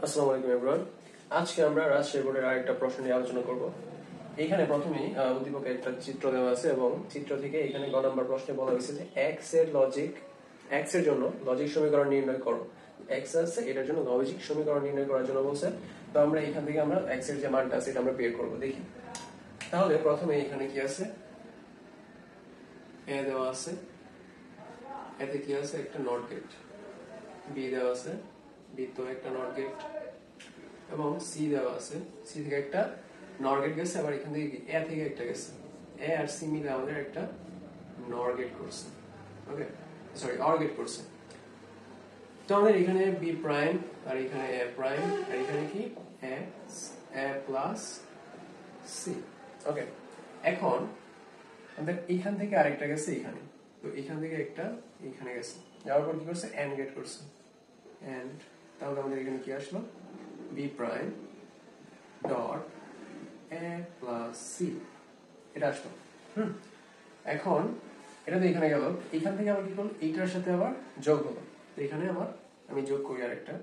আসসালামু আলাইকুম এভরিওয়ান। আজকে আমরা রাজশাহী বোর্ডের আরেকটা প্রশ্ন নিয়ে আলোচনা করব। এখানে প্রথমেই উদ্দীপকে একটা চিত্র দেওয়া আছে এবং চিত্র থেকে এখানে গ নাম্বার প্রশ্নে বলা হয়েছে যে এক্স এর জন্য লজিক সমীকরণ নির্ণয় করো। এক্স আছে, এটার জন্য লজিক সমীকরণ নির্ণয় করার জন্য বলছে। তো আমরা এখান থেকে আমরা এক্স এর যে মানটা আছে এটা আমরা বের করব। দেখি তাহলে প্রথমে এখানে কি আছে, এ দেওয়া আছে, এতে কি আছে, একটা নট গেট। বি দেওয়া আছে, বি তো একটা নট গেট, এবং সি দেওয়া আছে, সি থেকে একটা নর গেট গেছে, আবার এখান থেকে এ থেকে একটা গেছে। এ আর সি মিলে আমাদের একটা নর গেট করছে, ওকে, সরি অর গেট করছে। তো আমাদের এখানে বি প্রাইম, আর এখানে এ প্রাইম, আর এখানে কি এ প্লাস সি, ওকে। এখন আমাদের এখান থেকে আরেকটা গেছে এখানে, তো এখান থেকে একটা এখানে গেছে, যাওয়ার পর কি করছে, এন্ড গেট করছে, এন্ড। তাহলে আমাদের এখানে কি আসলো, বি প্রাইম ডট এ প্লাস সি, এটা আসলো। এখন এটা তো এখানে গেল, এখান থেকে আবার কি করলো, এইটার সাথে আবার যোগ হলো। তো এখানে আবার আমি যোগ করি আরেকটা,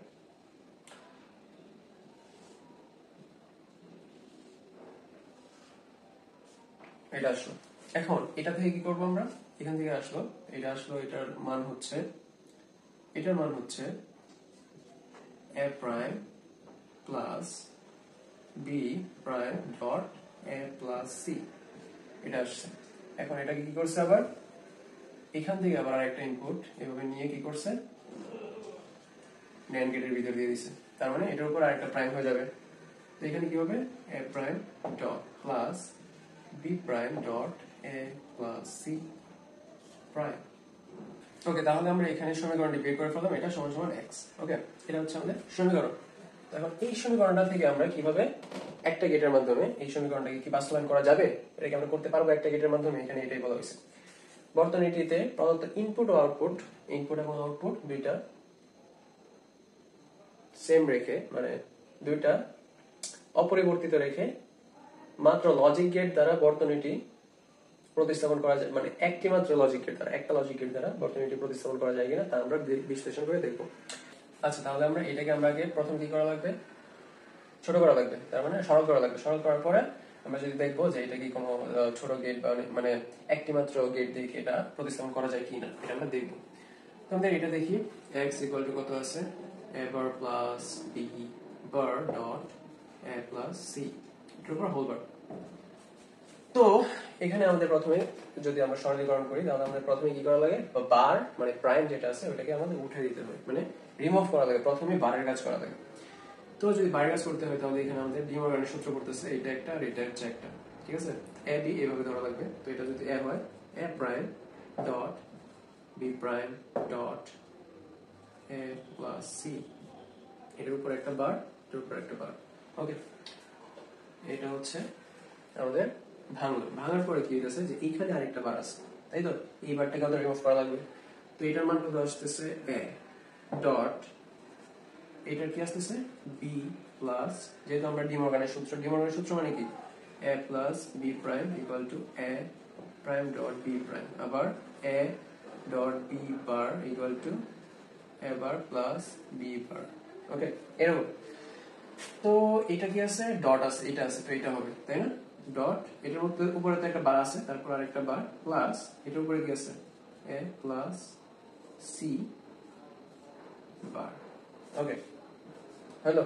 এটা আসলো। এখন এটা থেকে কি করবো আমরা, এখান থেকে আসলো, এটা আসলো, এটার মান হচ্ছে, এটার মান হচ্ছে a prime plus b prime dot A plus C, এটা আসছে। এখন এটাকে কি করছে, আবার এখান থেকে আবার আরেকটা ইনপুট এভাবে নিয়ে কি করছে, ন্যান্ড গেটের ভিতর দিয়ে দিছে। তার মানে এটার উপর আরেকটা প্রাইম হয়ে যাবে। তো এখানে কি হবে, a prime dot plus b prime dot A plus c prime, okay. তাহলে আমরা এখানে সমীকরণটি বের করে ফেললাম, এটা সমান সমান এক্স, ওকে। এটা হচ্ছে আমাদের সমীকরণ। এখন এই সমীকরণটা থেকে আমরা কিভাবে একটা গেটের মাধ্যমে এই সমীকরণটাকে কি বাস্তবায়ন করা যাবে, এটাকে আমরা করতে পারবো একটা গেটের মাধ্যমে। এখানে এটাই বলা হয়েছে। বর্তনীটিতে প্রদত্ত ইনপুট ও আউটপুট, ইনপুট এবং আউটপুট দুইটা সেম রেখে, মানে দুইটা অপরিবর্তিত রেখে মাত্র লজিক গেট দ্বারা বর্তনীটি প্রতিস্থাপন করা যায়, মানে একটি মাত্র লজিক গেট দ্বারা, একটা লজিক গেট দ্বারা বর্তনীটি প্রতিস্থাপন করা যায় কিনা তা আমরা বিশ্লেষণ করে দেখবো। আচ্ছা, তাহলে আমরা এটাকে আমরা আগে প্রথম কি করা লাগবে, ছোট করা লাগবে, তার মানে সরল করা লাগবে। সরল করার পরে আমরা যদি দেখবো যে এটা কি কোনো ছোট গেট বা মানে একটি মাত্র গেট দিয়ে এটা প্রতিস্থাপন করা যায় কিনা, এটা আমরা দেখবো। তো আমাদের এটা দেখি, x ইকুয়াল টু কত আছে, a bar plus b bar dot a plus c, এটার উপর হোল বার। তো এখানে আমাদের প্রথমে যদি আমরা সরলীকরণ করি, তাহলে আমাদের প্রথমে কি করা লাগে, বার মানে প্রাইম যেটা আছে ওটাকে আমাদের উঠে দিতে হবে, মানে রিমুভ করা লাগে, প্রথমে বারের কাজ করা লাগে। তো যদি বারের কাজ করতে হয় তাহলে এখানে আমাদের ডি মর্গানের সূত্র করতেছে, এটা একটা আর এটা হচ্ছে একটা, ঠিক আছে। এ বি এভাবে ধরা লাগবে। তো এটা যদি এ হয়, a prime dot b prime dot A plus c, এটার উপর একটা বার, এটার উপর একটা বার, ওকে। এটা হচ্ছে আমাদের ভাঙলো। ভাঙার পরে কি হইতেছে, যে এইখানে আরেকটা বার আছে, তাই তো, এই বারটাকে আমাদের রিমুভ করা লাগবে। তো এটার মান কত আসতেছে, এ ডট, এটার কি আসতেছে বি প্লাস, যেহেতু আমরা ডি মর্গানের সূত্র মানে কি, a plus b prime equal to a prime dot b prime, আবার a dot b bar equal to a bar plus b bar, okay, এরকম। তো এটা কি আছে, ডট আছে, এটা আছে, তো এটা হবে, তাই না, ডট, এটার মধ্যে উপরে তো একটা বার আছে, তারপর আরেকটা বার প্লাস এটার উপরে কি আছে, এ প্লাস সি বার, ওকে, হ্যালো।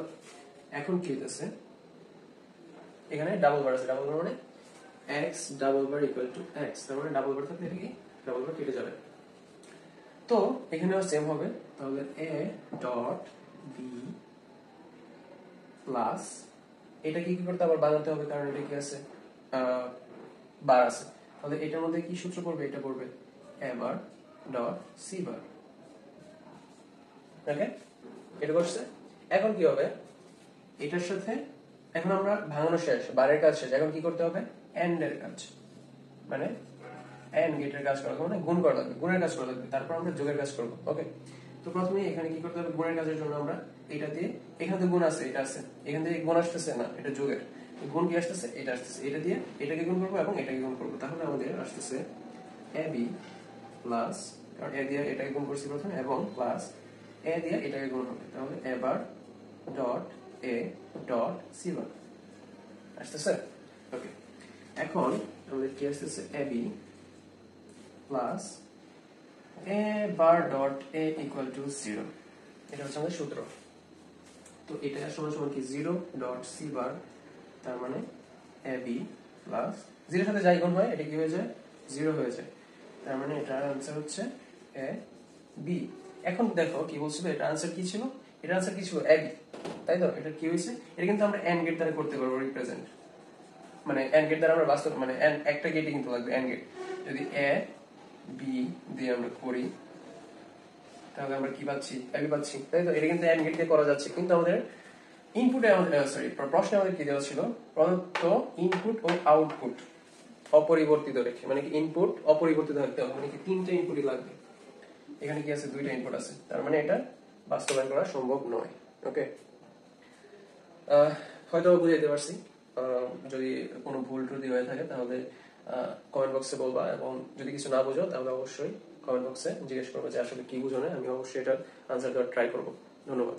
এখন কি হইতেছে, এখানে ডাবল বার আছে, ডাবল বার মানে x ডাবল বার ইকুয়াল টু x, তার মানে ডাবল বার থাকলে এটা কি ডাবল বার কেটে যাবে। তো এখানেও সেম হবে, তাহলে a ডট b প্লাস, এটা কি করতে আবার বানাতে হবে, কারণ এটা কি আছে, বার আছে। তাহলে এটার মধ্যে কি সূত্র পড়বে, এটা পড়বে a বার ডট c বার, ওকে, এটা করছে। এখন কি হবে, এটার সাথে এখন আমরা ভাঙানো শেষ, বারের কাজ শেষ, এখন কি করতে হবে, এন্ড এর কাজ, মানে এন্ড গেটের কাজ করা, মানে গুণ করা লাগবে, গুণের কাজ করা লাগবে, তারপর আমরা যোগের কাজ করব, ওকে। তো প্রথমে এখানে কি করতে হবে, গুণের কাজের জন্য আমরা এটা দিয়ে, এখানে তো গুণ আছে, এটা আছে, এখান থেকে গুণ আসতেছে না, এটা যোগের, গুণ কি আসতেছে, এটা আসতেছে, এটা দিয়ে এটাকে গুণ করবো এবং এটাকে গুণ করবো, তাহলে আমাদের আসতেছে এ বি প্লাস, কারণ এ দিয়ে এটাকে গুণ করছি প্রথমে, এবং প্লাস এ দিয়ে এটাকে গুণ হবে, তাহলে a bar dot a dot c bar আসতেছে। ওকে, এখন আমাদের কি আসতেছে a b plus a bar dot a equal to 0। এটা হচ্ছে আমাদের সূত্র। তো এটা সমান সমান কি 0 ডট সি বার, তার মানে এ বি প্লাস 0 সাথে যাই গুণ হয় এটা কি হয়ে যায় 0 হয়ে যায়, তার মানে এটার आंसर হচ্ছে এ বি। এখন দেখো কি বলছিল, এটা आंसर কি ছিল, এটা आंसर কি ছিল এ বি, তাই তো? এটা কি হয়েছে, এটা কিন্তু আমরা এন্ড গেট দ্বারা করতে পারবো রিপ্রেজেন্ট, মানে এন্ড গেট দ্বারা আমরা বাস্তব মানে একটা গেটই কিন্তু লাগবে এন্ড গেট। যদি এ বি দিয়ে আমরা করি তাহলে আমরা কি পাচ্ছি, এবি পাচ্ছি, তাই তো? এটা কিন্তু এন্ড গেট দিয়ে করা যাচ্ছে, কিন্তু আমাদের ইনপুটে আমাদের সরি প্রশ্নে আমাদের কি দেওয়া ছিল, প্রদত্ত ইনপুট ও আউটপুট অপরিবর্তিত রেখে, মানে কি ইনপুট অপরিবর্তিত রাখতে হবে, মানে কি তিনটা ইনপুটই লাগবে। এখানে কি আছে, দুইটা ইনপুট আছে, তার মানে এটা বাস্তবায়ন করা সম্ভব নয়। ওকে, হয়তো বুঝাইতে পারছি। যদি কোনো ভুল ত্রুটি হয়ে থাকে তাহলে কমেন্ট বক্সে বলবা, এবং যদি কিছু না বুঝো তাহলে অবশ্যই কমেন্ট বক্সে জিজ্ঞেস করবো যে আসলে কি বুঝো না, আমি অবশ্যই এটার আনসার দেওয়ার ট্রাই করবো। ধন্যবাদ।